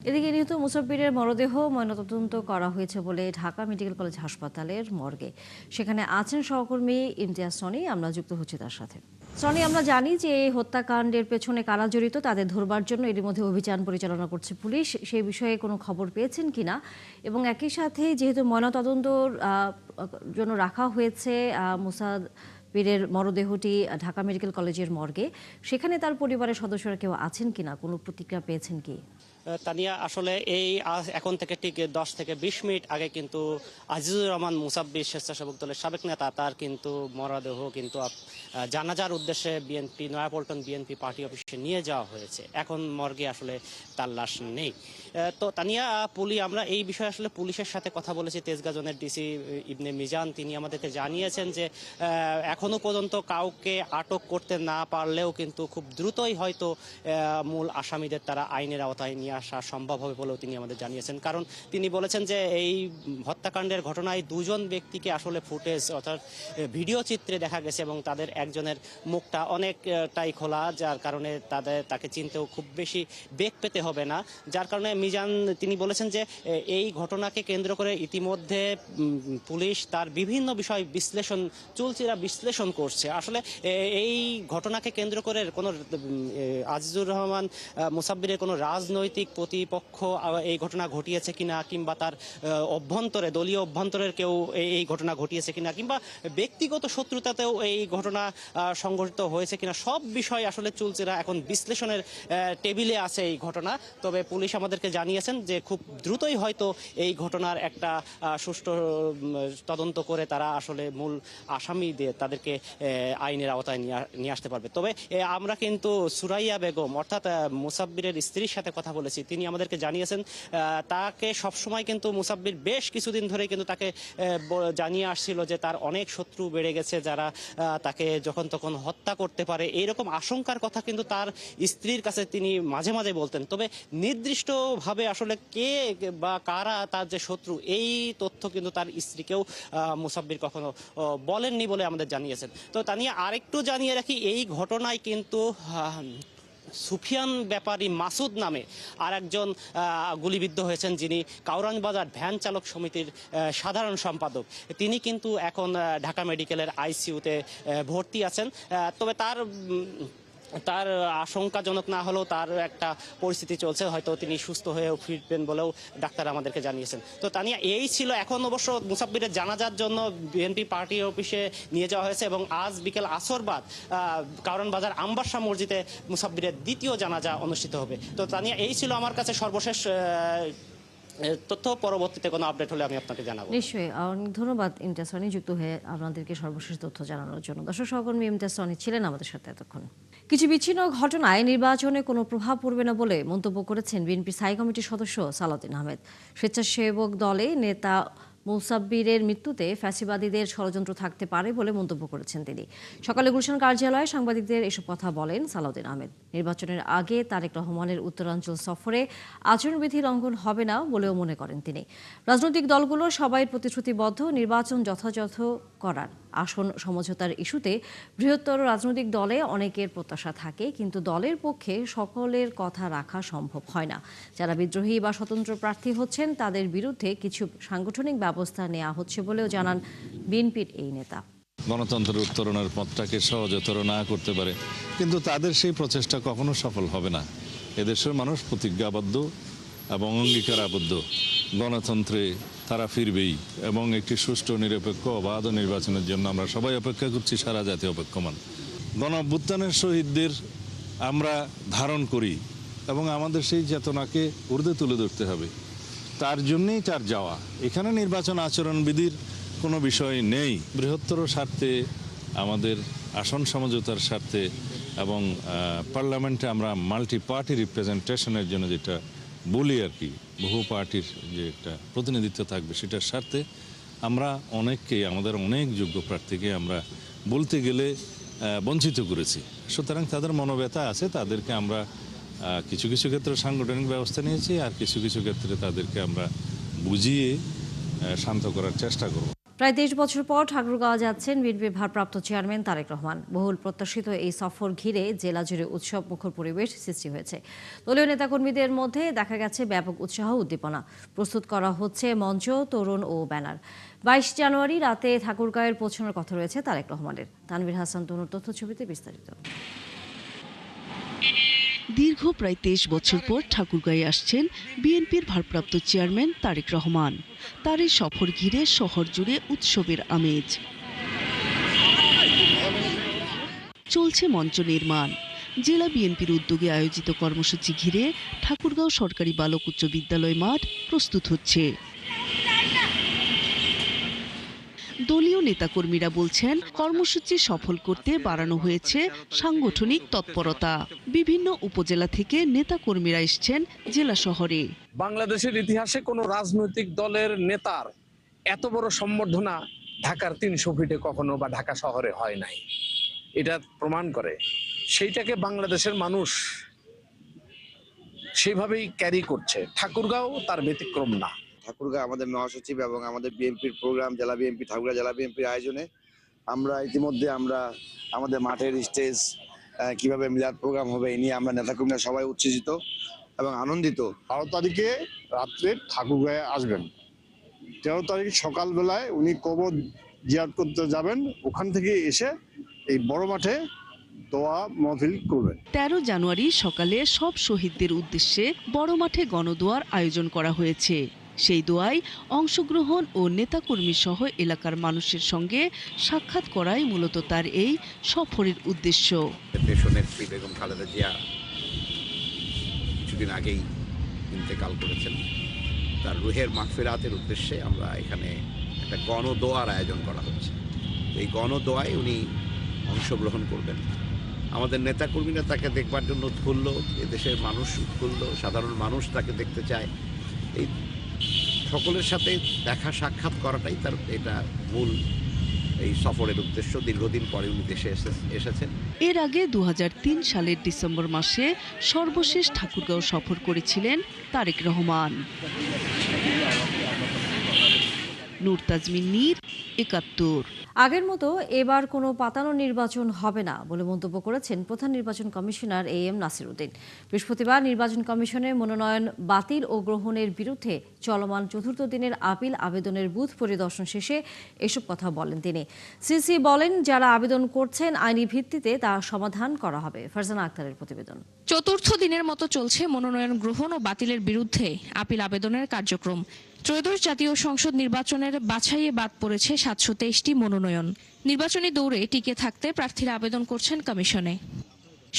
এদিকে নিহত মুসাব্বিরের মরদেহ ময়নাতদন্ত করা হয়েছে বলে ঢাকা মেডিকেল কলেজ হাসপাতালের মর্গে। সেখানে আছেন সহকর্মী ইমতিয়াজ সনি। আমরা যুক্ত হচ্ছি তার সাথে। সনি, আমরা জানি যে এই হত্যাকাণ্ডের পেছনে কারা জড়িত তাদের ধরবার জন্য এর মধ্যে অভিযান পরিচালনা করছে পুলিশ। সেই বিষয়ে কোনো খবর পেয়েছেন কিনা, এবং একই সাথে যেহেতু ময়নাতদন্তর জন্য রাখা হয়েছে মুসাব্বিরের মরদেহটি ঢাকা মেডিকেল কলেজের মর্গে, সেখানে তার পরিবারের সদস্যরা কেউ আছেন কিনা, কোনো প্রতিক্রিয়া পেয়েছেন কি? তানিয়া, আসলে এই এখন থেকে ঠিক 10 থেকে 20 মিনিট আগে কিন্তু আজিজুর রহমান মুসাব্বির স্বেচ্ছাসেবক দলের সাবেক নেতা, তার কিন্তু মরদেহ কিন্তু জানাজার উদ্দেশ্যে বিএনপি নয়াপল্টন বিএনপি পার্টি অফিসে নিয়ে যাওয়া হয়েছে। এখন মর্গে আসলে তার লাশ নেই। তো তানিয়া, আমরা এই বিষয়ে আসলে পুলিশের সাথে কথা বলেছি। তেজগাঁ জোনের ডিসি ইবনে মিজান তিনি আমাদেরকে জানিয়েছেন যে এখনো পর্যন্ত কাউকে আটক করতে না পারলেও কিন্তু খুব দ্রুতই হয়তো মূল আসামিদের তারা আইনের আওতায় নিয়ে আসা সম্ভব হবে বলেও তিনি আমাদের জানিয়েছেন। কারণ তিনি বলেছেন যে এই হত্যাকাণ্ডের ঘটনায় দুজন ব্যক্তিকে আসলে ফুটেজ অর্থাৎ ভিডিও চিত্রে দেখা গেছে এবং তাদের একজনের মুখটা অনেকটাই খোলা, যার কারণে তাকে চিনতেও খুব বেশি বেগ পেতে হবে না। যার কারণে মিজান তিনি বলেছেন যে এই ঘটনাকে কেন্দ্র করে ইতিমধ্যে পুলিশ তার বিভিন্ন বিষয় চুলচেরা বিশ্লেষণ করছে। আসলে এই ঘটনাকে কেন্দ্র করে কোনো আজিজুর রহমান মুসাব্বিরের কোনো রাজনৈতিক প্রতিপক্ষ এই ঘটনা ঘটিয়েছে কিনা, কিংবা তার অভ্যন্তরে দলীয় অভ্যন্তরের কেউ এই ঘটনা ঘটিয়েছে কিনা, কিংবা ব্যক্তিগত শত্রুতাতেও এই ঘটনা সংঘটিত হয়েছে কিনা, সব বিষয় আসলে চুলচেরা এখন বিশ্লেষণের টেবিলে আছে এই ঘটনা। তবে পুলিশ আমাদেরকে জানিয়েছেন যে খুব দ্রুতই হয়তো এই ঘটনার একটা সুষ্ঠু তদন্ত করে তারা আসলে মূল আসামিদের তাদেরকে আইনের আওতায় নিয়ে আসতে পারবে। তবে আমরা কিন্তু সুরাইয়া বেগম অর্থাৎ মুসাব্বিরের স্ত্রীর সাথে কথা বলেছি। তিনি আমাদেরকে জানিয়েছেন তাকে সবসময় কিন্তু মুসাব্বির বেশ কিছুদিন ধরে কিন্তু তাকে জানিয়ে আসছিল যে তার অনেক শত্রু বেড়ে গেছে, যারা তাকে যখন তখন হত্যা করতে পারে, এইরকম আশঙ্কার কথা কিন্তু তার স্ত্রীর কাছে তিনি মাঝে মাঝে বলতেন। তবে নির্দিষ্টভাবে আসলে কে বা কারা তার যে শত্রু, এই তথ্য কিন্তু তার স্ত্রীকেও মুসাব্বির কখনো বলেননি বলে আমাদের জানিয়েছেন। তো তা নিয়ে আরেকটু জানিয়ে রাখি, এই ঘটনায় কিন্তু সুফিয়ান ব্যাপারী মাসুদ নামে আর একজন গুলিবিদ্ধ হয়েছেন, যিনি কাউরানবাজার ভ্যান চালক সমিতির সাধারণ সম্পাদক। তিনি কিন্তু এখন ঢাকা মেডিকেলের আইসিইউতে ভর্তি আছেন। তবে তার আশঙ্কাজনক না হলেও তার একটা পরিস্থিতি চলছে, হয়তো তিনি সুস্থ হয়েও ফিরবেন বলেও ডাক্তার আমাদেরকে জানিয়েছেন। তো তানিয়া, এই ছিল। এখন অবশ্য মুসাব্বিরের জানাজার জন্য বিএনপি পার্টি অফিসে নিয়ে যাওয়া হয়েছে এবং আজ বিকেল আসর বাদ কারওয়ানবাজার আম্বাসা মসজিদে মুসাব্বিরের দ্বিতীয় জানাজা অনুষ্ঠিত হবে। তো তানিয়া, এই ছিল আমার কাছে সর্বশেষ তথ্য। পরবর্তীতে কোনো আপডেট হলে আমি আপনাকে জানাবো। নিশ্চয়ই। অনেক ধন্যবাদ ইমতিয়াজ সনি যুক্ত হয়ে আপনাদেরকে সর্বশেষ তথ্য জানানোর জন্য। দর্শক সহকর্মী ইমতিয়াজ সনি ছিলেন আমাদের সাথে এতক্ষণ। কিছু বিচ্ছিন্ন ঘটনায় নির্বাচনে কোনো প্রভাব পড়বে না বলে মন্তব্য করেছেন বিএনপি স্থায়ী কমিটির সদস্য সালাউদ্দিন আহমেদ। স্বেচ্ছাসেবক দলে নেতা মুসাব্বিরের মৃত্যুতে ফ্যাসিবাদীদের ষড়যন্ত্র থাকতে পারে বলে মন্তব্য করেছেন তিনি। সকালে গুলশান কার্যালয়ে সাংবাদিকদের এসব কথা বলেন সালাউদ্দিন আহমেদ। নির্বাচনের আগে তারেক রহমানের উত্তরাঞ্চল সফরে আচরণবিধি লঙ্ঘন হবে না বলেও মনে করেন তিনি। রাজনৈতিক দলগুলো সবাই প্রতিশ্রুতিবদ্ধ নির্বাচন যথাযথ করার। আসন সমঝোতার ইস্যুতে বৃহত্তর রাজনৈতিক দলে অনেকের প্রত্যাশা থাকে, কিন্তু দলের পক্ষে সকলের কথা রাখা সম্ভব হয় না। যারা বিদ্রোহী বা স্বতন্ত্র প্রার্থী হচ্ছেন তাদের বিরুদ্ধে কিছু সাংগঠনিক ব্যবস্থা নেওয়া হচ্ছে বলেও জানান বিএনপির এই নেতা। গণতন্ত্রের উত্তরণের পথটাকে সহজতর না করতে পারে, কিন্তু তাদের সেই প্রচেষ্টা কখনো সফল হবে না। এদেশের মানুষ প্রতিজ্ঞাবদ্ধ এবং অঙ্গীকার আবদ্ধ। গণতন্ত্রে তারা ফিরবেই এবং একটি সুষ্ঠু নিরপেক্ষ অবাধ নির্বাচনের জন্য আমরা সবাই অপেক্ষা করছি, সারা জাতি অপেক্ষমান। গণ অভ্যুত্থানের শহীদদের আমরা ধারণ করি এবং আমাদের সেই চেতনাকে ঊর্ধ্বে তুলে ধরতে হবে। তার জন্যেই তার যাওয়া। এখানে নির্বাচন আচরণবিধির কোনো বিষয় নেই। বৃহত্তর স্বার্থে, আমাদের আসন সমঝোতার স্বার্থে এবং পার্লামেন্টে আমরা মাল্টি পার্টি রিপ্রেজেন্টেশনের জন্য যেটা বলি আর কি, বহু পার্টির যে একটা প্রতিনিধিত্ব থাকবে, সেটার স্বার্থে আমরা অনেককেই, আমাদের অনেক যোগ্য প্রার্থীকে আমরা বলতে গেলে বঞ্চিত করেছি। সুতরাং তাদের মনোব্যথা আছে, তাদেরকে আমরা কিছু কিছু ক্ষেত্রে সাংগঠনিক ব্যবস্থা নিয়েছি, আর কিছু কিছু ক্ষেত্রে তাদেরকে আমরা বুঝিয়ে শান্ত করার চেষ্টা করব। প্রায় 23 বছর পর ঠাকুরগাঁও যাচ্ছেন বিএনপির ভারপ্রাপ্ত চেয়ারম্যান তারেক রহমান। বহুল প্রত্যাশিত এই সফর ঘিরে জেলা জুড়ে উৎসব মুখর পরিবেশ সৃষ্টি হয়েছে। দলীয় নেতাকর্মীদের মধ্যে দেখা গেছে ব্যাপক উৎসাহ উদ্দীপনা। প্রস্তুত করা হচ্ছে মঞ্চ, তরুণ ও ব্যানার। 22 জানুয়ারি রাতে ঠাকুরগাঁয়ের পৌঁছানোর কথা রয়েছে তারেক রহমানের। তানভীর হাসান তনুর তথ্য ছবিতে বিস্তারিত। দীর্ঘ প্রায় 23 বছর পর ঠাকুরগাঁয়ে আসছেন বিএনপির ভারপ্রাপ্ত চেয়ারম্যান তারেক রহমান। তার এই সফর ঘিরে শহর জুড়ে উৎসবের আমেজ। চলছে মঞ্চ নির্মাণ। জেলা বিএনপির উদ্যোগে আয়োজিত কর্মসূচি ঘিরে ঠাকুরগাঁও সরকারি বালক উচ্চ বিদ্যালয় মাঠ প্রস্তুত হচ্ছে। দলীয় নেতাকর্মীরা বলছেন, কর্মসূচি সফল করতে বাড়ানো হয়েছে সাংগঠনিক তৎপরতা। বিভিন্ন উপজেলা থেকে নেতাকর্মীরা এসছেন জেলা শহরে। বাংলাদেশের ইতিহাসে কোনো রাজনৈতিক দলের নেতার এত বড় সম্বর্ধনা ঢাকার 300 ফিটে কখনো বা ঢাকা শহরে হয় নাই। এটা প্রমাণ করে সেইটাকে বাংলাদেশের মানুষ সেভাবেই ক্যারি করছে। ঠাকুরগাঁও তার ব্যতিক্রম না। ঠাকুরগাঁও আমাদের মহাসচিব এবং আমাদের বিএনপির প্রোগ্রাম, জেলা বিএনপি ঠাকুরগাঁও জেলা বিএনপির আয়োজনে আমরা ইতিমধ্যে আমাদের মাঠের স্টেজ কিভাবে মিলাদ প্রোগ্রাম হবে এই নিয়ে আমরা নেতাকর্মীরা সবাই উচ্ছ্বসিত এবং আনন্দিত। 12 তারিখে রাত্রে ঠাকুরগাঁয়ে আসবেন। 13 তারিখ সকালবেলায় উনি কবর জিয়ারত করতে যাবেন। ওখান থেকে এসে এই বড় মাঠে দোয়া মাহফিল করবেন। 13 জানুয়ারি সকালে সব শহীদদের উদ্দেশ্যে বড় মাঠে গণদোয়ার আয়োজন করা হয়েছে। সেই দোয়ায় অংশগ্রহণ ও নেতাকর্মী সহ এলাকার মানুষের সঙ্গে সাক্ষাৎ করাই মূলত তার এই সফরের উদ্দেশ্য। দেশনেত্রী বেগম খালেদা জিয়া কিছুদিন আগেই ইন্তেকাল করেছেন। তার রুহের মাগফিরাতের উদ্দেশ্যে আমরা এখানে একটা গণদোয়ার আয়োজন করা হচ্ছে। এই গণদোয়ায় উনি অংশগ্রহণ করবেন। আমাদের নেতাকর্মীরা তাকে দেখবার জন্য উৎফুল্ল, এদেশের মানুষ উৎফুল্ল, সাধারণ মানুষ তাকে দেখতে চায়। এই সকলের সাথে দেখা সাক্ষাৎ করাটাই তার এটা মূল এই সফরের উদ্দেশ্য। দীর্ঘদিন পরে উনি দেশে এসেছেন। এর আগে 2003 সালের ডিসেম্বর মাসে সর্বশেষ ঠাকুরগাঁও সফর করেছিলেন তারেক রহমান। নূর তাজমিন নীর, ৭১। আগের মতো এবার কোনো পাতানো নির্বাচন হবে না বলে মন্তব্য করেছেন প্রধান নির্বাচন কমিশনার AM নাসির উদ্দিন। বৃহস্পতিবার নির্বাচন কমিশনের মনোনয়ন বাতিল ও গ্রহণের বিরুদ্ধে চলমান চতুর্থ দিনের আপিল আবেদনের বুথ পরিদর্শন শেষে এসব কথা বলেন তিনি। সিসি বলেন, যারা আবেদন করছেন আইনি ভিত্তিতে তা সমাধান করা হবে। ফারজানা আক্তারের প্রতিবেদন। চতুর্থ দিনের মতো চলছে মনোনয়ন গ্রহণ ও বাতিলের বিরুদ্ধে আপিল আবেদনের কার্যক্রম। ত্রয়োদশ জাতীয় সংসদ নির্বাচনের বাছাইয়ে বাদ পড়েছে 723টি মনোনয়ন। নির্বাচনী দৌড়ে টিকে থাকতে প্রার্থীরা আবেদন করছেন কমিশনে।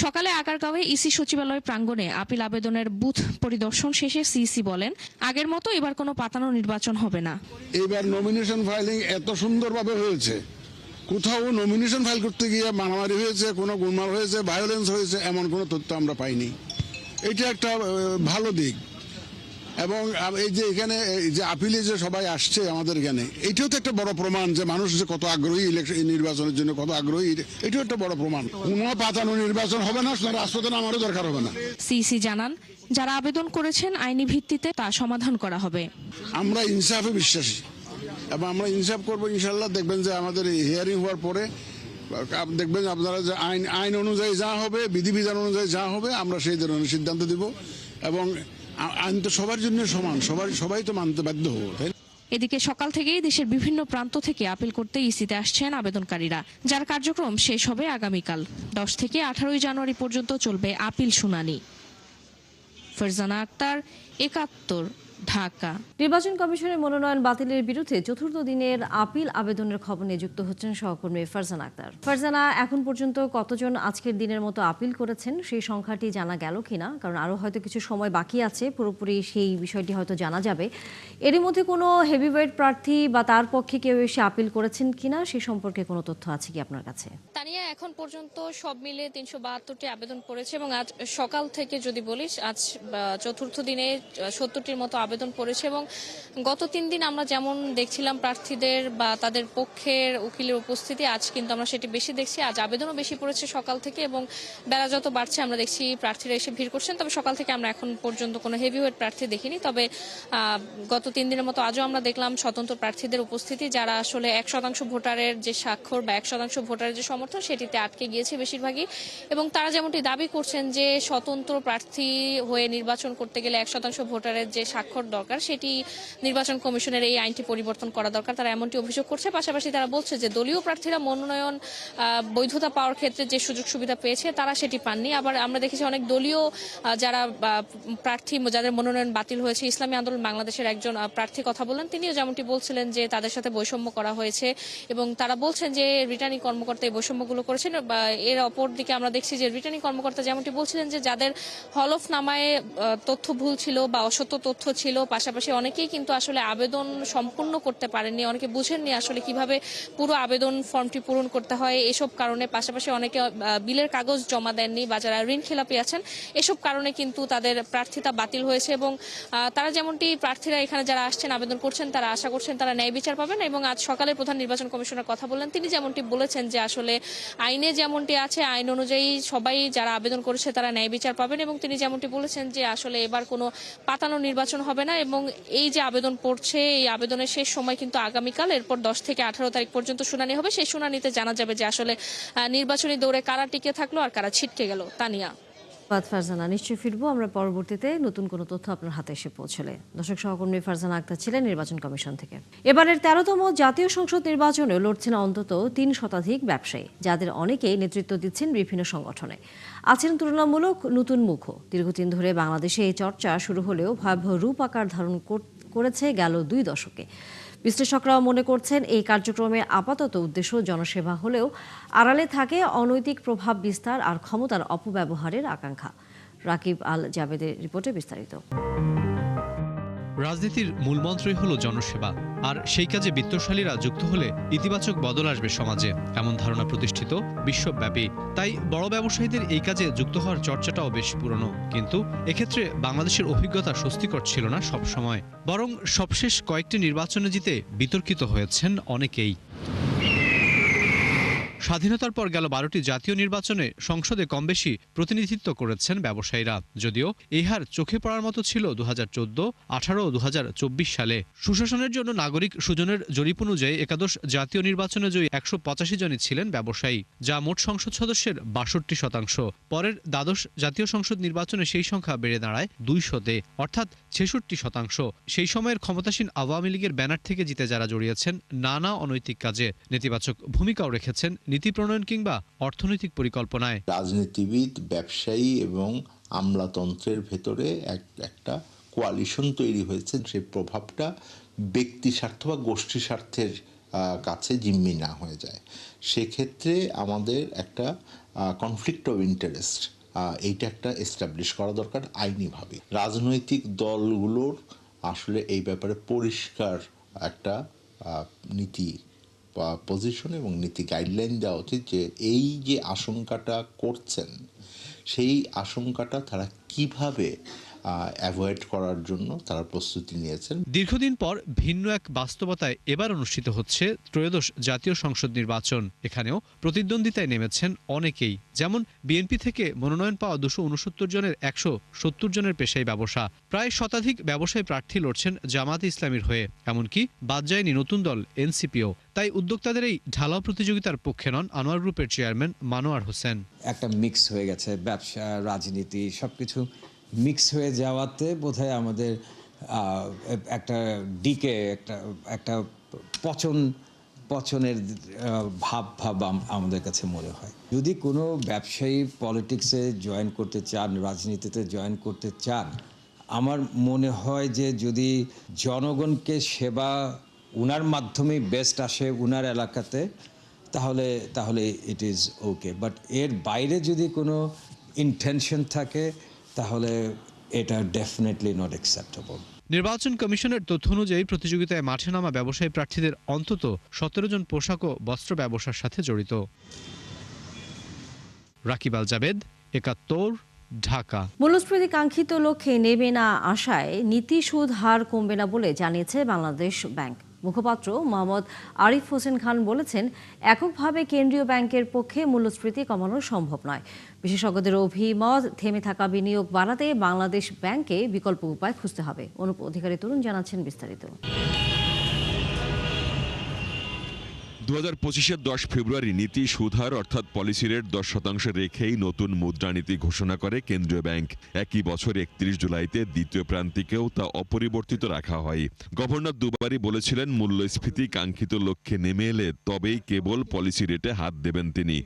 সকালে আগারগাঁওয়ে ইসি সচিবালয় প্রাঙ্গণে আপিল আবেদনের বুথ পরিদর্শন শেষে সিসি বলেন, আগের মতো এবার কোনো পাতানো নির্বাচন হবে না। এবার নমিনেশন ফাইলিং এত সুন্দরভাবে হয়েছে, কোথাও নমিনেশন ফাইল করতে গিয়ে মারামারি হয়েছে, কোনো গোলমাল হয়েছে, ভায়োলেন্স হয়েছে, এমন কোনো তথ্য আমরা পাইনি। এটা একটা ভালো দিক। এবং এই যে এখানে যে আপিলে যে সবাই আসছে আমাদের এখানে, এটাও তো একটা বড় প্রমাণ যে মানুষ যে কত আগ্রহী ইলেকশন নির্বাচনের জন্য, কত আগ্রহী। এটাও একটা বড় প্রমাণ। কোনো পাতানো নির্বাচন হবে না, রাষ্ট্রপতি আমারও দরকার হবে না। সিসি জানান, যারা আবেদন করেছেন আইনি ভিত্তিতে তা সমাধান করা হবে। আমরা ইনসাফে বিশ্বাসী এবং আমরা ইনসাফ করবো ইনশাল্লাহ। দেখবেন যে আমাদের হিয়ারিং হওয়ার পরে দেখবেন আপনারা যে আইন অনুযায়ী যা হবে, বিধিবিধান অনুযায়ী যা হবে, আমরা সেই ধরনের সিদ্ধান্ত দিব। এবং আইন তো সবার জন্য সমান, সবাই তো মানতে বাধ্য হবো, তাই। এদিকে সকাল থেকেই দেশের বিভিন্ন প্রান্ত থেকে আপিল করতে ইসিতে আসছেন আবেদনকারীরা, যার কার্যক্রম শেষ হবে আগামীকাল। 10 থেকে 18 জানুয়ারি পর্যন্ত চলবে আপিল শুনানি। ফারজানা আক্তার, ৭১, ঢাকা। নির্বাচন কমিশনের মনোনয়ন বাতিলের বিরুদ্ধে চতুর্থ দিনের আপিল আবেদনের খবর নিয়ে যুক্ত হচ্ছেন সহকর্মী ফারজানা আক্তার। ফারজানা, এখন পর্যন্ত কতজন আজকের দিনের মতো আপিল করেছেন সেই সংখ্যাটি জানা গেল কিনা? কারণ আরও হয়তো কিছু সময় বাকি আছে, পুরোপুরি সেই বিষয়টি হয়তো জানা যাবে। এরই মধ্যে কোনো হেভিওয়েট প্রার্থী বা তার পক্ষে কেউ এসে আপিল করেছেন কিনা সে সম্পর্কে কোনো তথ্য আছে কি আপনার কাছে? তানিয়া, এখন পর্যন্ত সব মিলে 372টি আবেদন করেছে এবং আজ সকাল থেকে যদি বলিস, আজ চতুর্থ দিনে 70টির মতো আবেদন আবেদন পড়েছে এবং গত 3 দিন আমরা যেমন দেখছিলাম প্রার্থীদের বা তাদের পক্ষের উকিলের উপস্থিতি, আজ কিন্তু আমরা সেটি বেশি দেখছি। আজ আবেদনও বেশি পড়েছে সকাল থেকে এবং বেলা যত বাড়ছে আমরা দেখছি প্রার্থীরা এসে ভিড় করছেন। তবে সকাল থেকে আমরা এখন পর্যন্ত কোনো হেভিওয়েট প্রার্থী দেখিনি। তবে গত 3 দিনের মতো আজও আমরা দেখলাম স্বতন্ত্র প্রার্থীদের উপস্থিতি, যারা আসলে 1% ভোটারের যে স্বাক্ষর বা 1% ভোটারের যে সমর্থন সেটিতে আটকে গিয়েছে বেশিরভাগই। এবং তারা যেমনটি দাবি করছেন যে স্বতন্ত্র প্রার্থী হয়ে নির্বাচন করতে গেলে 1% ভোটারের যে স্বাক্ষর দরকার সেটি নির্বাচন কমিশনের এই আইনটি পরিবর্তন করা দরকার, তারা এমনটি অভিযোগ করছে। পাশাপাশি তারা বলছে যে দলীয় প্রার্থীরা মনোনয়ন বৈধতা পাওয়ার ক্ষেত্রে যে সুযোগ সুবিধা পেয়েছে তারা সেটি পাননি। আবার আমরা দেখেছি অনেক দলীয় যারা প্রার্থী যাদের মনোনয়ন বাতিল হয়েছে, ইসলামী আন্দোলন বাংলাদেশের একজন প্রার্থী কথা বললেন, তিনিও যেমনটি বলছিলেন যে তাদের সাথে বৈষম্য করা হয়েছে এবং তারা বলছেন যে রিটার্নিং কর্মকর্তা এই বৈষম্যগুলো করেছেন। এর অপর দিকে আমরা দেখছি যে রিটার্নিং কর্মকর্তা যেমনটি বলছিলেন যে যাদের হলফনামায় তথ্য ভুল ছিল বা অসত্য তথ্য ছিল, পাশাপাশি অনেকেই কিন্তু আসলে আবেদন সম্পূর্ণ করতে পারেননি, অনেকে বুঝেননি আসলে কিভাবে পুরো আবেদন ফর্মটি পূরণ করতে হয় এসব কারণে, পাশাপাশি অনেকে বিলের কাগজ জমা দেননি বা যারা ঋণ খেলাপি আছেন এসব কারণে কিন্তু তাদের প্রার্থিতা বাতিল হয়েছে। এবং তারা যেমনটি প্রার্থীরা এখানে যারা আসছেন আবেদন করছেন তারা আশা করছেন তারা ন্যায় বিচার পাবেন। এবং আজ সকালে প্রধান নির্বাচন কমিশনার কথা বললেন, তিনি যেমনটি বলেছেন যে আসলে আইনে যেমনটি আছে আইন অনুযায়ী সবাই যারা আবেদন করেছে তারা ন্যায় বিচার পাবেন। এবং তিনি যেমনটি বলেছেন যে আসলে এবার কোনো পাতানো নির্বাচন হবে না এবং এই যে আবেদন পড়ছে এই আবেদনের শেষ সময় কিন্তু আগামীকাল, এরপর 10 থেকে 18 তারিখ পর্যন্ত শুনানি হবে। সেই শুনানিতে জানা যাবে যে আসলে নির্বাচনী দৌড়ে কারা টিকে থাকলো আর কারা ছিটকে গেল। তানিয়া। ফারজানা, নিশ্চয়ই ফিরবো আমরা পরবর্তীতে নতুন কোনো তথ্য আপনার হাতে এসে পৌঁছলে। দর্শক, সহকর্মী ফারজানা আক্তার ছিলেন নির্বাচন কমিশন থেকে। এবারের 13তম জাতীয় সংসদ নির্বাচনে লড়ছেন অন্তত 3 শতাধিক ব্যবসায়ী, যাদের অনেকেই নেতৃত্ব দিচ্ছেন বিভিন্ন সংগঠনে। আছেন তুলনামূলক নতুন মুখও। দীর্ঘদিন ধরে বাংলাদেশে এই চর্চা শুরু হলেও ভয়াবহ রূপ আকার ধারণ করেছে গেল 2 দশকে। বিশ্লেষকরাও মনে করছেন এই কার্যক্রমের আপাতত উদ্দেশ্য জনসেবা হলেও আড়ালে থাকে অনৈতিক প্রভাব বিস্তার আর ক্ষমতার অপব্যবহারের আকাঙ্ক্ষা। রাকিব আল জাবেদের রিপোর্টে বিস্তারিত। রাজনীতির মূলমন্ত্রই হলো জনসেবা, আর সেই কাজে বিত্তশালীরা যুক্ত হলে ইতিবাচক বদল আসবে সমাজে, এমন ধারণা প্রতিষ্ঠিত বিশ্বব্যাপী। তাই বড় ব্যবসায়ীদের এই কাজে যুক্ত হওয়ার চর্চাটাও বেশ পুরনো। কিন্তু এক্ষেত্রে বাংলাদেশের অভিজ্ঞতা স্বস্তিকর ছিল না সবসময়, বরং সবশেষ কয়েকটি নির্বাচনে জিতে বিতর্কিত হয়েছেন অনেকেই। স্বাধীনতার পর গেল 12টি জাতীয় নির্বাচনে সংসদে কমবেশি প্রতিনিধিত্ব করেছেন ব্যবসায়ীরা, যদিও এই হার চোখে পড়ার মতো ছিল 2014, 18 ও 2024 সালে। সুশাসনের জন্য নাগরিক সুজনের জরিপ অনুযায়ী একাদশ জাতীয় নির্বাচনে জয়ী 185 জনই ছিলেন ব্যবসায়ী, যা মোট সংসদ সদস্যের 62%। পরের দ্বাদশ জাতীয় সংসদ নির্বাচনে সেই সংখ্যা বেড়ে দাঁড়ায় 200-তে, অর্থাৎ 66%। সেই সময়ের ক্ষমতাসীন আওয়ামী লীগের ব্যানার থেকে জিতে যারা জড়িয়েছেন নানা অনৈতিক কাজে, নেতিবাচক ভূমিকাও রেখেছেন নীতি প্রণয়ন কিংবা অর্থনৈতিক পরিকল্পনায়। রাজনীতিবিদ, ব্যবসায়ী এবং আমলাতন্ত্রের ভেতরে একটা কোয়ালিশন তৈরি হয়েছে। সেই প্রভাবটা ব্যক্তি স্বার্থ বা গোষ্ঠী স্বার্থের কাছে জিম্মি না হয়ে যায়। সেক্ষেত্রে আমাদের একটা কনফ্লিক্ট অফ ইন্টারেস্ট এইটা একটা এস্টাবলিশ করা দরকার আইনিভাবে। রাজনৈতিক দলগুলোর আসলে এই ব্যাপারে পরিষ্কার একটা নীতি পজিশন এবং নীতি গাইডলাইন দেওয়া উচিত যে এই যে আশঙ্কাটা করছেন সেই আশঙ্কাটা তারা কিভাবে অ্যাভয়েড করার জন্য তারা প্রস্তুতি নিয়েছেন। দীর্ঘদিন পর ভিন্ন এক বাস্তবতায় এবার অনুষ্ঠিত হচ্ছে ত্রয়োদশ জাতীয় সংসদ নির্বাচন। এখানেও প্রতিদ্বন্দ্বিতায় নেমেছেন অনেকেই, যেমন বিএনপি থেকে মনোনয়ন পাওয়া 269 জনের 170 জনের পেশায় ব্যবসা। প্রায় শতাধিক ব্যবসায়ী প্রার্থী লড়ছেন জামায়াতে ইসলামীর হয়ে, এমনকি বাদ যায়নি নতুন দল এনসিপিও। তাই উদ্যোক্তাদের এই ঢালাও প্রতিযোগিতার পক্ষে নন আনোয়ার গ্রুপের চেয়ারম্যান মানোয়ার হোসেন। একটা মিক্স হয়ে গেছে, ব্যবসা রাজনীতি সবকিছু মিক্স হয়ে যাওয়াতে বোধহয় আমাদের একটা ডিকে একটা পচনের ভাব আমাদের কাছে মনে হয়। যদি কোনো ব্যবসায়ী পলিটিক্সে জয়েন করতে চান, রাজনীতিতে জয়েন করতে চান, আমার মনে হয় যে যদি জনগণকে সেবা উনার মাধ্যমেই বেস্ট আসে উনার এলাকাতে, তাহলে ইট ইজ ওকে। বাট এর বাইরে যদি কোনো ইন্টেনশন থাকে তাহলে এটা ডেফিনেটলি নট অ্যাকসেপ্টেবল। নির্বাচন কমিশনের তথ্য অনুযায়ী প্রতিযোগিতায় মাঠে নামা ব্যবসায়ী প্রার্থীদের অন্তত 17 জন পোশাক ও বস্ত্র ব্যবসার সাথে জড়িত। রাকিব আল জাবেদ, 71, ঢাকা। মূল্যস্ফীতি কাঙ্ক্ষিত লক্ষ্যে নেমে না আসায় নীতি সুদ হার কমবে না বলে জানিয়েছে বাংলাদেশ ব্যাংক। মুখপাত্র মোহাম্মদ আরিফ হোসেন খান বলেছেন, এককভাবে কেন্দ্রীয় ব্যাংকের পক্ষে মূল্যস্ফীতি কমানো সম্ভব নয়। বিশেষজ্ঞদের অভিমত, থেমে থাকা বিনিয়োগ বাড়াতে বাংলাদেশ ব্যাংকে বিকল্প উপায় খুঁজতে হবে। অনুপ অধিকারী তরুণ জানাচ্ছেন বিস্তারিত। 2025-এর 10 ফেব্রুয়ারি নীতি সুদহার অর্থাৎ পলিসি রেট 10% রেখেই নতুন মুদ্রানীতি ঘোষণা করে কেন্দ্রীয় ব্যাংক। একই বছর 31 জুলাইতে দ্বিতীয় প্রান্তিকেও তা অপরিবর্তিত রাখা হয়। গভর্নর দুবারই বলেছিলেন, মূল্যস্ফীতি কাঙ্ক্ষিত লক্ষ্যে নেমে এলে তবেই কেবল পলিসি রেটে হাত দেবেন তিনি।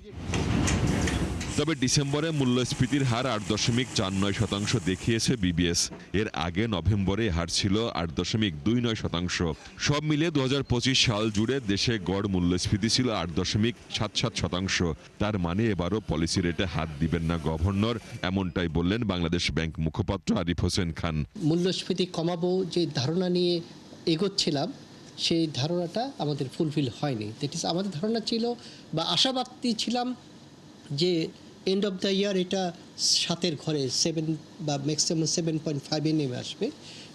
তবে ডিসেম্বরে মূল্যস্ফীতির হার 8.49% দেখিয়েছে বিবিএস। এর আগে নভেম্বরে হার ছিল 8.29%। সব মিলিয়ে 2025 সাল জুড়ে দেশে গড় মূল্যস্ফীতি ছিল 8.77%। তার মানে এবারও পলিসি রেটে হাত দিবেন না গভর্নর, এমনটাই বললেন বাংলাদেশ ব্যাংক মুখপাত্র আরিফ হোসেন খান। মূল্যস্ফীতি কমাবো যে ধারণা নিয়ে এগোচ্ছিলাম, সেই ধারণাটা আমাদের ফুলফিল হয়নি। দ্যাট ইজ, আমাদের ধারণা ছিল বা আশাবাদী ছিলাম যে এন্ড অফ দ্য ইয়ার এটা 7-এর ঘরে 7 বা ম্যাক্সিমাম 7.5-এ নেমে আসবে,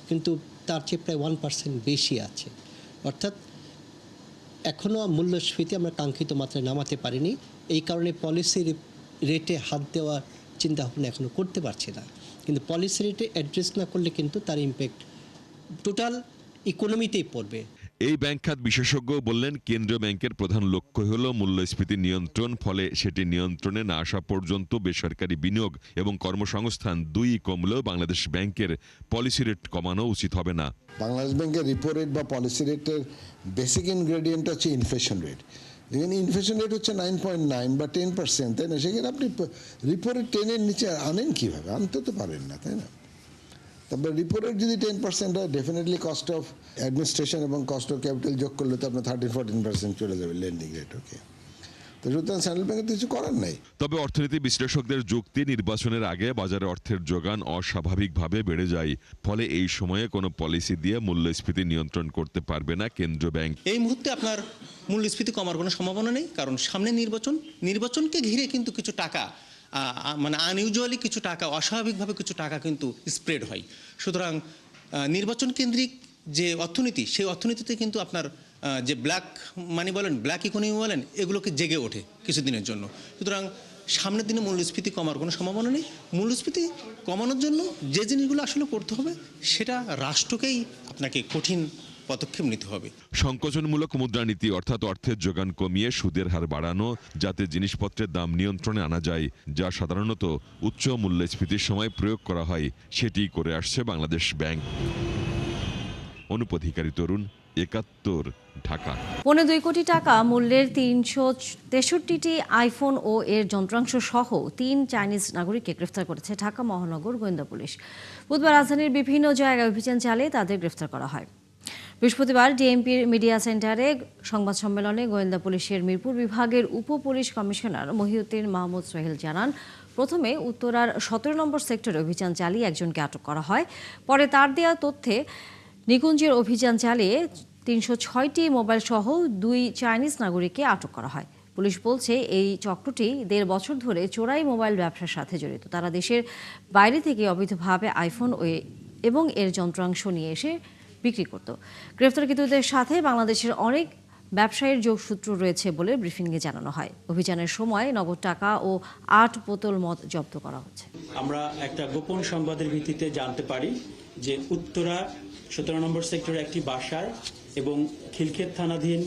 কিন্তু তার চেয়ে প্রায় 1% বেশি আছে। অর্থাৎ এখনও মূল্যস্ফীতি আমরা কাঙ্ক্ষিত মাত্রায় নামাতে পারিনি। এই কারণে পলিসি রেটে হাত দেওয়ার চিন্তাভাবনা এখনও করতে পারছি না। কিন্তু পলিসি রেটে অ্যাড্রেস না করলে কিন্তু তার ইম্প্যাক্ট টোটাল ইকোনমিতেই পড়বে। এই ব্যাংক খাত বিশেষজ্ঞ বললেন, কেন্দ্রীয় ব্যাংকের প্রধান লক্ষ্য হল মূল্যস্ফীতি নিয়ন্ত্রণ। ফলে সেটি নিয়ন্ত্রণে না আসা পর্যন্ত বেসরকারি বিনিয়োগ এবং কর্মসংস্থান দুই কমলেও বাংলাদেশ ব্যাংকের পলিসি রেট কমানো উচিত হবে না। বাংলাদেশ ব্যাংকের রিপো রেট বা পলিসি রেটের বেসিক ইনগ্রেডিয়েন্ট হচ্ছে ইনফ্লেশন রেট। যেখানে ইনফ্লেশন রেট হচ্ছে 9.9 বা 10%, তাই না? সেখানে আপনি রিপো রেট 10-এর নিচে আনেন কীভাবে? আনতে তো পারেন না, তাই না? তারপরে রিপো রেট যদি 10% হয়, ডেফিনেটলি কস্ট অফ অ্যাডমিনিস্ট্রেশন এবং কস্ট অফ ক্যাপিটাল যোগ করলে তো আপনার 13-14% চলে যাবে লেন্ডিং রেট। ওকে, তো সুতরাং সেন্ট্রাল ব্যাংকের কিছু করার নেই। তবে অর্থনীতি বিশ্লেষকদের যুক্তি, নির্বাচনের আগে বাজারে অর্থের যোগান অস্বাভাবিকভাবে বেড়ে যায়। ফলে এই সময়ে কোনো পলিসি দিয়ে মূল্যস্ফীতি নিয়ন্ত্রণ করতে পারবে না কেন্দ্রীয় ব্যাংক। এই মুহূর্তে আপনার মূল্যস্ফীতি কমার কোনো সম্ভাবনা নেই, কারণ সামনে নির্বাচনকে ঘিরে কিন্তু কিছু টাকা মানে আনইউজুয়ালি কিছু টাকা, অস্বাভাবিকভাবে কিছু টাকা কিন্তু স্প্রেড হয়। সুতরাং নির্বাচন কেন্দ্রিক যে অর্থনীতি, সেই অর্থনীতিতে কিন্তু আপনার যে ব্ল্যাক মানি বলেন, ব্ল্যাক ইকোনমি বলেন, এগুলোকে জেগে ওঠে কিছুদিনের জন্য। সুতরাং সামনের দিনে মূল্যস্ফীতি কমার কোনো সম্ভাবনা নেই। মূল্যস্ফীতি কমানোর জন্য যে জিনিসগুলো আসলে করতে হবে, সেটা রাষ্ট্রকেই আপনাকে কঠিন পদক্ষেপ নিতে হবে। সংকোচনমূলক মুদ্রানীতি অর্থাৎ অর্থের যোগান কমিয়ে সুদের হার বাড়ানো, যাতে জিনিসপত্রের দাম নিয়ন্ত্রণে আনা যায়, যা সাধারণত উচ্চ মূল্যস্ফীতির সময় প্রয়োগ করা হয়, সেটি করে আসছে বাংলাদেশ ব্যাংক। অনুপ অধিকারী তরুণ, 71, ঢাকা। 2.25 কোটি টাকা মূল্যের 363টি আইফোন ও এর যন্ত্রাংশ সহ 3 চাইনিজ নাগরিককে গ্রেফতার করেছে ঢাকা মহানগর গোয়েন্দা পুলিশ। বুধবার রাজধানীর বিভিন্ন জায়গায় অভিযান চালিয়ে তাদের গ্রেফতার করা হয়। বৃহস্পতিবার ডিএমপির মিডিয়া সেন্টারে সংবাদ সম্মেলনে গোয়েন্দা পুলিশের মিরপুর বিভাগের উপ পুলিশ কমিশনার মহিউদ্দিন মাহমুদ সোহেল জানান, প্রথমে উত্তরার 17 নম্বর সেক্টরে অভিযান চালিয়ে একজনকে আটক করা হয়। পরে তার দেওয়া তথ্যে নিকুঞ্জের অভিযান চালিয়ে 306টি মোবাইল সহ 2 চাইনিজ নাগরিককে আটক করা হয়। পুলিশ বলছে, এই চক্রটি 1.5 বছর ধরে চোরাই মোবাইল ব্যবসার সাথে জড়িত। তারা দেশের বাইরে থেকে অবৈধভাবে আইফোন এবং এর যন্ত্রাংশ নিয়ে এসে বিক্রি করত। গ্রেফতারকৃতদের সাথে বাংলাদেশের অনেক ব্যবসায়ীর যোগসূত্র রয়েছে বলে ব্রিফিংয়ে জানানো হয়। অভিযানের সময় নগদ টাকা ও 8 বোতল মদ জব্দ করা হচ্ছে। আমরা একটা গোপন সংবাদের ভিত্তিতে জানতে পারি যে উত্তরা 17 নম্বর সেক্টরের একটি বাসায় এবং খিলক্ষেত থানাধীন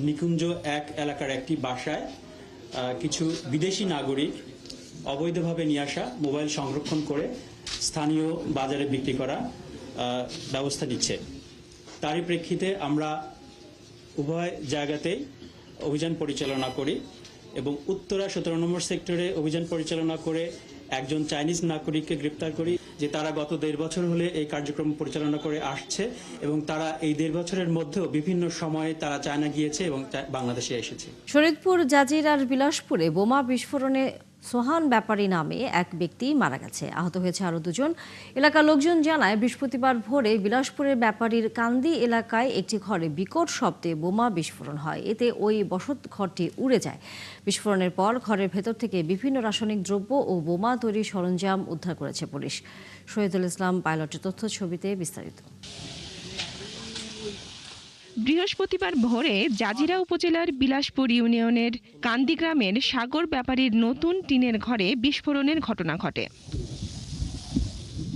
নিকুঞ্জ 1 এলাকার একটি বাসায় কিছু বিদেশি নাগরিক অবৈধভাবে নিয়ে আসা মোবাইল সংরক্ষণ করে স্থানীয় বাজারে বিক্রি করা ব্যবস্থা নিচ্ছে। তারই প্রেক্ষিতে আমরা উভয় জায়গাতেই অভিযান পরিচালনা করি এবং উত্তরা 17 নম্বর সেক্টরে অভিযান পরিচালনা করে একজন চাইনিজ নাগরিককে গ্রেপ্তার করি, যে তারা গত 1.5 বছর হলে এই কার্যক্রম পরিচালনা করে আসছে এবং তারা এই 1.5 বছরের মধ্যেও বিভিন্ন সময়ে তারা চায়না গিয়েছে এবং বাংলাদেশে এসেছে। শরীয়তপুর, জাজির আর বিলাসপুরে বোমা বিস্ফোরণে সোহান ব্যাপারী নামে এক ব্যক্তি মারা গেছে, আহত হয়েছে আরও দুজন। এলাকার লোকজন জানায় বৃহস্পতিবার ভোরে বিলাসপুরের ব্যাপারীর কান্দি এলাকায় একটি ঘরে বিকট শব্দে বোমা বিস্ফোরণ হয়। এতে ওই বসত ঘরটি উড়ে যায়। বিস্ফোরণের পর ঘরের ভেতর থেকে বিভিন্ন রাসায়নিক দ্রব্য ও বোমা তৈরির সরঞ্জাম উদ্ধার করেছে পুলিশ। শহীদুল ইসলাম পাইলটের তথ্য ছবিতে বিস্তারিত। বৃহস্পতিবার ভোরে জাজিরা উপজেলার বিলাসপুর ইউনিয়নের কান্দি গ্রামের সাগর ব্যাপারীর নতুন টিনের ঘরে বিস্ফোরণের ঘটনা ঘটে।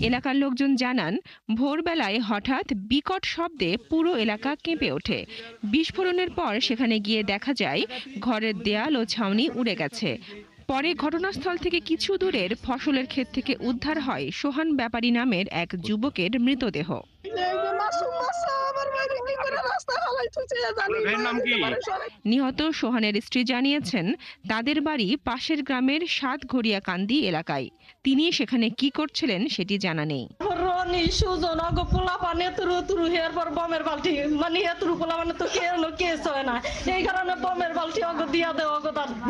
এলাকার লোকজন জানান, ভোরবেলায় হঠাৎ বিকট শব্দে পুরো এলাকা কেঁপে ওঠে। বিস্ফোরণের পর সেখানে গিয়ে দেখা যায় ঘরের দেয়াল ও ছাউনি উড়ে গেছে। পরে ঘটনাস্থল থেকে কিছু দূরের ফসলের ক্ষেত থেকে উদ্ধার হয় সোহান ব্যাপারী নামের এক যুবকের মৃতদেহ। নিহত সোহানের স্ত্রী জানিয়েছেন, তাদের বাড়ি পাশের গ্রামের সাতঘড়িয়া কান্দি এলাকায়। তিনি সেখানে কি করছিলেন সেটি জানা নেই। এই কারণে বমের বালতি অগ দিয়া দেওয়া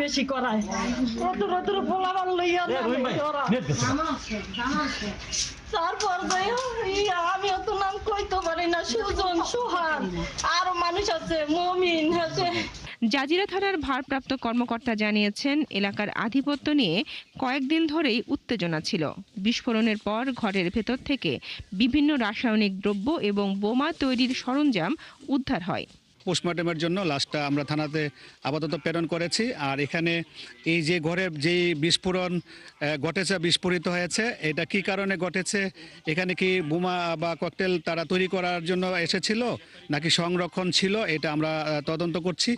বেশি করায়। তারপর আমিও তো নাম কইতে পারি না, সুজন, সোহান, আরো মানুষ আছে, মমিন আছে। জাজিরা থানার ভারপ্রাপ্ত কর্মকর্তা জানিয়েছেন, এলাকার আধিপত্য নিয়ে কয়েকদিন ধরেই উত্তেজনা ছিল। বিস্ফোরণের পর ঘরের ভেতর থেকে বিভিন্ন রাসায়নিক দ্রব্য এবং বোমা তৈরির সরঞ্জাম উদ্ধার হয়। পোস্টমর্টমের জন্য লাশটা আমরা থানাতে আপাতত প্রেরণ করেছি। আর এখানে এই যে ঘরে যেই বিস্ফোরণ ঘটেছে, বিস্ফোরিত হয়েছে, এটা কি কারণে ঘটেছে, এখানে কি বোমা বা ককটেল তারা তৈরি করার জন্য এসেছিল নাকি সংরক্ষণ ছিল, এটা আমরা তদন্ত করছি।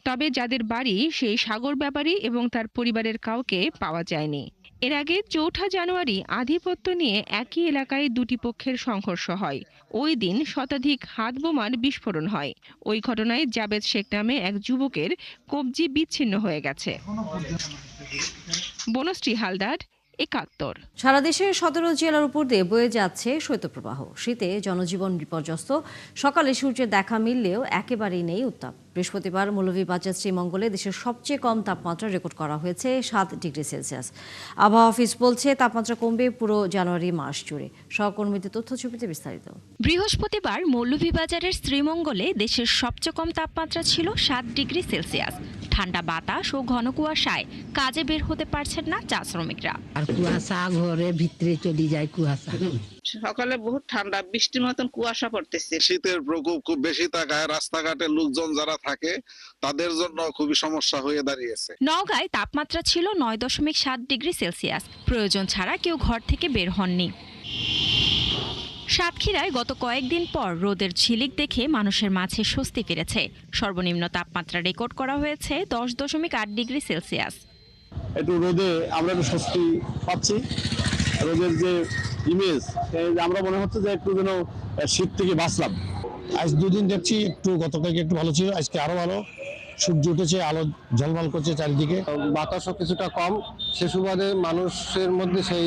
তবে যাদের বাড়ি সেই সাগর ব্যাপারী এবং তার পরিবারের কাউকে পাওয়া যায়নি। এর আগে ৪ জানুয়ারি আধিপত্য নিয়ে একই এলাকায় দুটি পক্ষের সংঘর্ষ হয়। ওই দিন শতাধিক হাত বোমার বিস্ফোরণ হয়। ওই ঘটনায় জাবেদ শেখ নামে এক যুবকের কবজি বিচ্ছিন্ন হয়ে গেছে। বনশ্রী হালদার, ৭১। সারা দেশের ১৭ জেলার উপর দিয়ে বয়ে যাচ্ছে শৈত্যপ্রবাহ। শীতে জনজীবন বিপর্যস্ত। সকালে সূর্যের দেখা মিললেও একেবারেই নেই উত্তাপ। বৃহস্পতিবার মৌলভীবাজার শ্রীমঙ্গলে দেশের সবচেয়ে কম তাপমাত্রা রেকর্ড করা হয়েছে ৭ ডিগ্রি সেলসিয়াস। আবহাওয়া অফিস বলছে তাপমাত্রা কমবে পুরো জানুয়ারি মাস জুড়ে। সহকর্মীদের তথ্য ছবিতে বিস্তারিত। বৃহস্পতিবার মৌলভীবাজারের শ্রীমঙ্গলে দেশের সবচেয়ে কম তাপমাত্রা ছিল ৭ ডিগ্রি সেলসিয়াস। ঠান্ডা বাতাস ও ঘন কুয়াশায় কাজে বের হতে পারছেন না চা শ্রমিকরা। আর কুয়াশা ঘরের ভিতরে চলে যায় কুয়াশা। সকালে বহুত ঠান্ডা, বৃষ্টির মতন কুয়াশা পড়তেছে। শীতের প্রকোপ খুব বেশি থাকায় রাস্তাঘাটে লোকজন যারা থাকে তাদের জন্য খুবই সমস্যা হয়ে দাঁড়িয়েছে। নওগাঁয় তাপমাত্রা ছিল ৯.৭ ডিগ্রি সেলসিয়াস। প্রয়োজন ছাড়া কেউ ঘর থেকে বের হননি। সাতক্ষীরায় গত কয়েকদিন পর রোদের ঝিলিক দেখে মানুষের মাঝে স্বস্তি ফিরেছে। সর্বনিম্ন তাপমাত্রা রেকর্ড করা হয়েছে 10.৮ ডিগ্রি সেলসিয়াস। একটু রোদে আমরা একটু স্বস্তি পাচ্ছি। রোদের যে ইমেজ, আমরা মনে হচ্ছে যে একটু যেন শীত থেকে বাঁচলাম। আজ দুদিন দেখছি একটু, গতকালকে একটু ভালো ছিল, আজকে আরো ভালো। সূর্য উঠেছে, আলো ঝলমল করছে চারিদিকে। বাতাসও কিছুটা কম, সে সুবাদে মানুষের মধ্যে সেই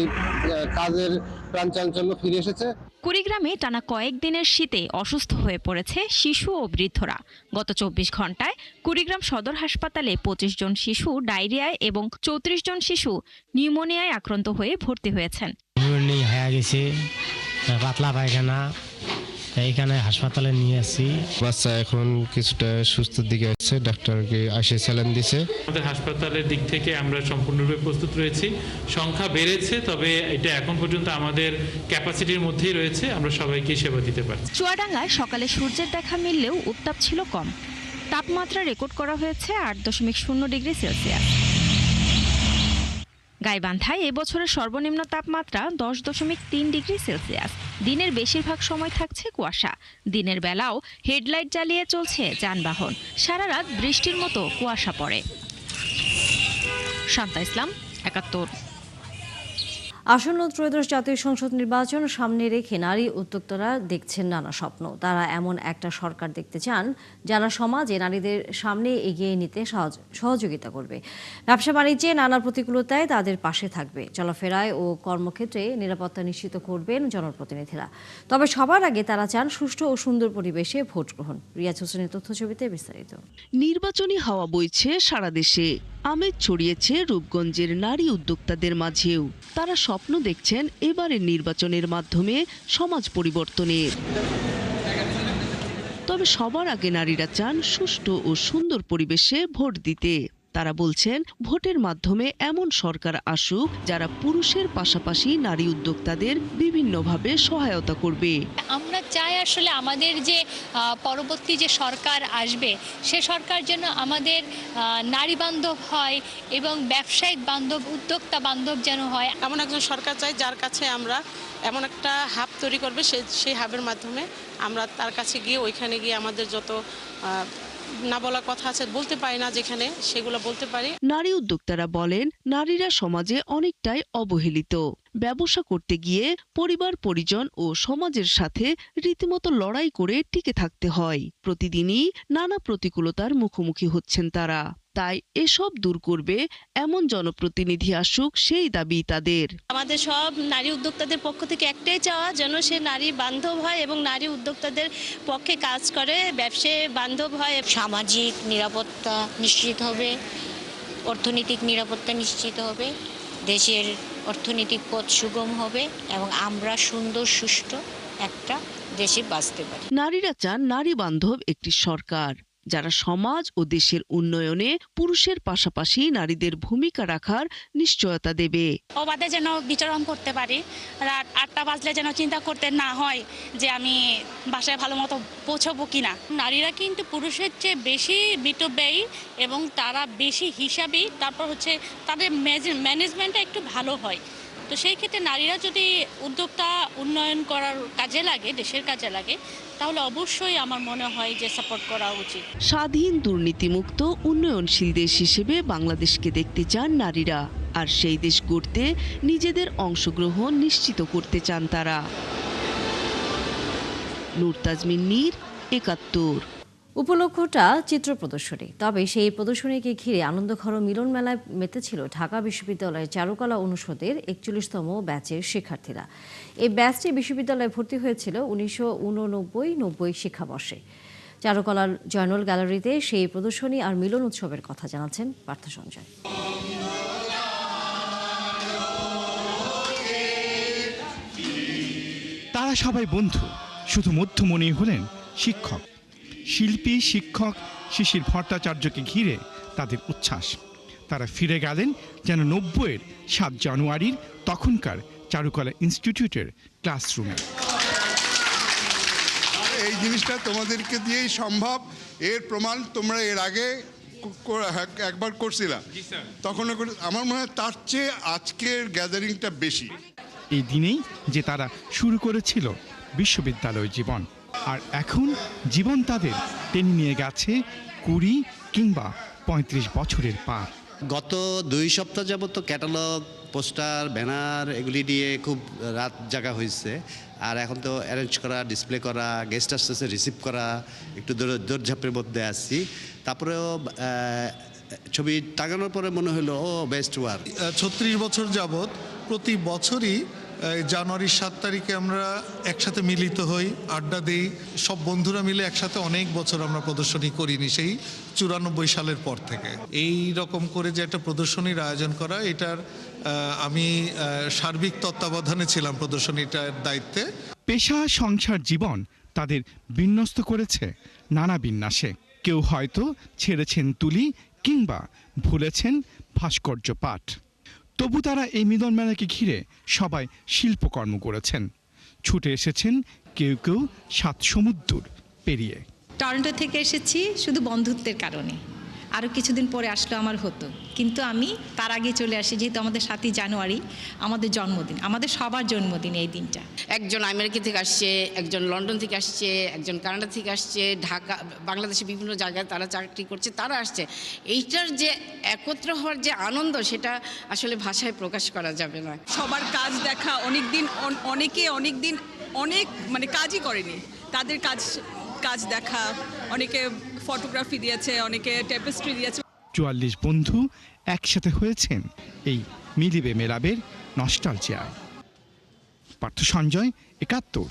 কাজের প্রাণচাঞ্চল্য ফিরে এসেছে। কুড়িগ্রামে টানা কয়েকদিনের শীতে অসুস্থ হয়ে পড়েছে শিশু ও বৃদ্ধরা। গত ২৪ ঘন্টায় কুড়িগ্রাম সদর হাসপাতালে ২৫ জন শিশু ডায়রিয়ায় এবং ৩৪ জন শিশু নিউমোনিয়ায় আক্রান্ত হয়ে ভর্তি হয়েছেন। পাতলা পায়খানা, এইখানে হাসপাতালে নিয়ে আসি। বাচ্চা এখন কিছুটা সুস্থ দিকে আছে, ডাক্তারকে আসে স্যালাইন দিছে। আমাদের হাসপাতালের দিক থেকে আমরা সম্পূর্ণরূপে প্রস্তুত রয়েছি। সংখ্যা বেড়েছে, তবে এটা এখন পর্যন্ত আমাদের ক্যাপাসিটির মধ্যেই রয়েছে, আমরা সবাইকে সেবা দিতে পারছি। চুয়াডাঙ্গায় সকালে সূর্যের দেখা মিললেও উত্তাপ ছিল কম। তাপমাত্রা রেকর্ড করা হয়েছে ৮.০ ডিগ্রি সেলসিয়াস। গাইবান্ধায় এবছরের সর্বনিম্ন তাপমাত্রা 10.৩ ডিগ্রি সেলসিয়াস। দিনের বেশিরভাগ সময় থাকছে কুয়াশা। দিনের বেলাও হেডলাইট জ্বালিয়ে চলছে যানবাহন। সারা রাত বৃষ্টির মতো কুয়াশা পড়ে। শান্তা ইসলাম, ৭১। আসন্ন ত্রয়োদশ জাতীয় সংসদ নির্বাচন সামনে রেখে নারী উদ্যোক্তারা দেখছেন নানা স্বপ্ন। তারা এমন একটা সরকার দেখতে চান যারা সমাজে নারীদের সামনে এগিয়ে নিতে সহযোগিতা করবে, ব্যবসা বাণিজ্যে নানা প্রতিকূলতায় তাদের পাশে থাকবে, চলাফেরায় ও কর্মক্ষেত্রে নিরাপত্তা নিশ্চিত করবেন জনপ্রতিনিধিরা। তবে সবার আগে তারা চান সুষ্ঠু ও সুন্দর পরিবেশে ভোট গ্রহণ। রিয়াজ হোসেনের তথ্যছবিতে বিস্তারিত। নির্বাচনী হাওয়া বইছে সারা দেশে, আমেজ ছড়িয়েছে রূপগঞ্জের নারী উদ্যোক্তাদের মাঝেও। তারা স্বপ্ন দেখছেন এবারের নির্বাচনের মাধ্যমে সমাজ পরিবর্তনের। তবে সবার আগে নারীরা চান সুষ্ঠু ও সুন্দর পরিবেশে ভোট দিতে। তারা বলছেন ভোটের মাধ্যমে এমন সরকার আসুক যারা পুরুষের পাশাপাশি নারী উদ্যোক্তাদের বিভিন্নভাবে সহায়তা করবে। আমরা চাই আসলে আমাদের যে পরবর্তী যে সরকার আসবে সে সরকার যেন আমাদের নারী বান্ধব হয় এবং ব্যবসায়িক বান্ধব, উদ্যোক্তা বান্ধব যেন হয়। এমন একজন সরকার চাই যার কাছে আমরা এমন একটা হাব তৈরি করবে, সেই হাবের মাধ্যমে আমরা তার কাছে গিয়ে ওইখানে গিয়ে আমাদের যত না বলা কথা আছে, বলতে পারি না যেখানে, সেগুলো বলতে পারি। নারী উদ্যোক্তারা বলেন নারীরা সমাজে অনেকটাই অবহেলিত। ব্যবসা করতে গিয়ে পরিবার, পরিজন ও সমাজের সাথে রীতিমতো লড়াই করে টিকে থাকতে হয়। প্রতিদিনই নানা প্রতিকূলতার মুখোমুখি হচ্ছেন তারা। তাই এসব দূর করবে এমন জনপ্রতিনিধি আসুক, সেই দাবি তাদের। আমাদের সব নারী উদ্যোক্তাদের পক্ষ থেকে একটাই চাওয়া, যেন সে নারী বান্ধব হয় এবং নারী উদ্যোক্তাদের পক্ষে কাজ করে, ব্যবসায় বান্ধব হয়। সামাজিক নিরাপত্তা নিশ্চিত হবে, অর্থনৈতিক নিরাপত্তা নিশ্চিত হবে, দেশের অর্থনৈতিক পথ সুগম হবে এবং আমরা সুন্দর সুষ্ঠু একটা দেশে বাঁচতে পারি। নারীরা চান নারী বান্ধব একটি সরকার যারা সমাজ ও দেশের উন্নয়নে পুরুষের পাশাপাশি নারীদের ভূমিকা রাখার নিশ্চয়তা দেবে। অবাধে যেন বিচরণ করতে পারি, রাত 8টা বাজলে যেন চিন্তা করতে না হয় যে আমি বাসায় ভালো মতো পৌঁছবো কিনা। নারীরা কিন্তু পুরুষের চেয়ে বেশি মিতব্যয়ী এবং তারা বেশি হিসাবী, তারপর হচ্ছে তাদের ম্যানেজমেন্টটা একটু ভালো হয়। তো সেই ক্ষেত্রে নারীরা যদি উদ্যোক্তা উন্নয়ন করার কাজে লাগে, দেশের কাজে লাগে, তাহলে অবশ্যই আমার মনে হয় যে সাপোর্ট করা উচিত। স্বাধীন, দুর্নীতিমুক্ত, উন্নয়নশীল দেশ হিসেবে বাংলাদেশকে দেখতে চান নারীরা। আর সেই দেশ গড়তে নিজেদের অংশগ্রহণ নিশ্চিত করতে চান তারা। নূর তাজমিন নীর, ৭১। উপলক্ষটা চিত্র প্রদর্শনী। তবে সেই প্রদর্শনীকে ঘিরে আনন্দঘর মিলন মেলায় মেতেছিল ঢাকা বিশ্ববিদ্যালয়ের চারুকলা অনুষদের ৪১তম ব্যাচের শিক্ষার্থীরা। এই ব্যাচটি বিশ্ববিদ্যালয়ে ভর্তি হয়েছিল ১৯৮৯-৯০ শিক্ষাবর্ষে। চারুকলার জয়নুল গ্যালারিতে সেই প্রদর্শনী আর মিলন উৎসবের কথা জানাচ্ছেন পার্থ সঞ্জয়। তারা সবাই বন্ধু, শুধু মধ্যমণি হলেন শিক্ষক। শিল্পী, শিক্ষক শিশির ভট্টাচার্যকে ঘিরে তাদের উচ্ছ্বাস। তারা ফিরে গেলেন যেন ৯০-এর ৭ জানুয়ারির তখনকার চারুকলা ইনস্টিটিউটের ক্লাসরুমে। এই জিনিসটা তোমাদেরকে দিয়েই সম্ভব, এর প্রমাণ তোমরা এর আগে একবার করছিলা, তখন আমার মনে হয় তার চেয়ে আজকের গ্যাদারিংটা বেশি। এই দিনেই যে তারা শুরু করেছিল বিশ্ববিদ্যালয় জীবন, আর এখন জীবন তাদের টেনে নিয়ে গেছে ২০ কিংবা ৩৫ বছরের পার। গত ২ সপ্তাহ যাবত ক্যাটালগ, পোস্টার, ব্যানার এগুলি দিয়ে খুব রাত জাগা হয়েছে। আর এখন তো অ্যারেঞ্জ করা, ডিসপ্লে করা, গেস্ট আসতেছে রিসিভ করা, একটু দৌড়ঝাঁপের মধ্যে আসছি। তারপরেও ছবি টাঙানোর পরে মনে হলো ও বেস্ট ওয়ার্ক। ৩৬ বছর যাবত প্রতি বছরই জানুয়ারির ৭ তারিখে আমরা একসাথে মিলিত হই, আড্ডা দিই, সব বন্ধুরা মিলে একসাথে। অনেক বছর আমরা প্রদর্শনী করিনি সেই ৯৪ সালের পর থেকে। এই রকম করে যে একটা প্রদর্শনীর আয়োজন করা, এটার আমি সার্বিক তত্ত্বাবধানে ছিলাম প্রদর্শনীটার দায়িত্বে। পেশা, সংসার, জীবন তাদের বিন্যস্ত করেছে নানা বিন্যাসে। কেউ হয়তো ছেড়েছেন তুলি কিংবা ভুলেছেন ভাস্কর্য পাঠ। তবু তারা এই মিলন মেলাকে ঘিরে সবাই শিল্পকর্ম করেছেন। ছুটে এসেছেন কেউ কেউ ৭ সমুদ্র পেরিয়ে। টরন্টো থেকে এসেছি শুধু বন্ধুত্বের কারণে। আরও কিছুদিন পরে আসলে আমার হতো, কিন্তু আমি তার আগে চলে আসি, যেহেতু আমাদের 7ই জানুয়ারি আমাদের জন্মদিন, আমাদের সবার জন্মদিন এই দিনটা। একজন আমেরিকা থেকে আসছে, একজন লন্ডন থেকে আসছে, একজন কানাডা থেকে আসছে, ঢাকা বাংলাদেশে বিভিন্ন জায়গায় তারা চাকরি করছে, তারা আসছে। এইটার যে একত্র হওয়ার যে আনন্দ, সেটা আসলে ভাষায় প্রকাশ করা যাবে না। সবার কাজ দেখা, অনেকে অনেক মানে কাজই করেনি, তাদের কাজ দেখা, অনেকে ফটোগ্রাফি দিয়েছে, অনেকে টেপেস্ট্রি দিয়েছে। 44 বন্ধু একসাথে হয়েছেন এই মিলিবে মেলাবের নস্টালজিয়ায়। পার্থ সঞ্জয়, 71,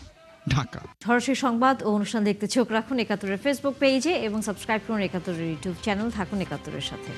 ঢাকা। সরাসরি সংবাদ ও অনুষ্ঠান দেখতে চোখ রাখুন 71-এর ফেসবুক পেজে এবং সাবস্ক্রাইব করুন 71-এর ইউটিউব চ্যানেল। থাকুন 71-এর সাথে।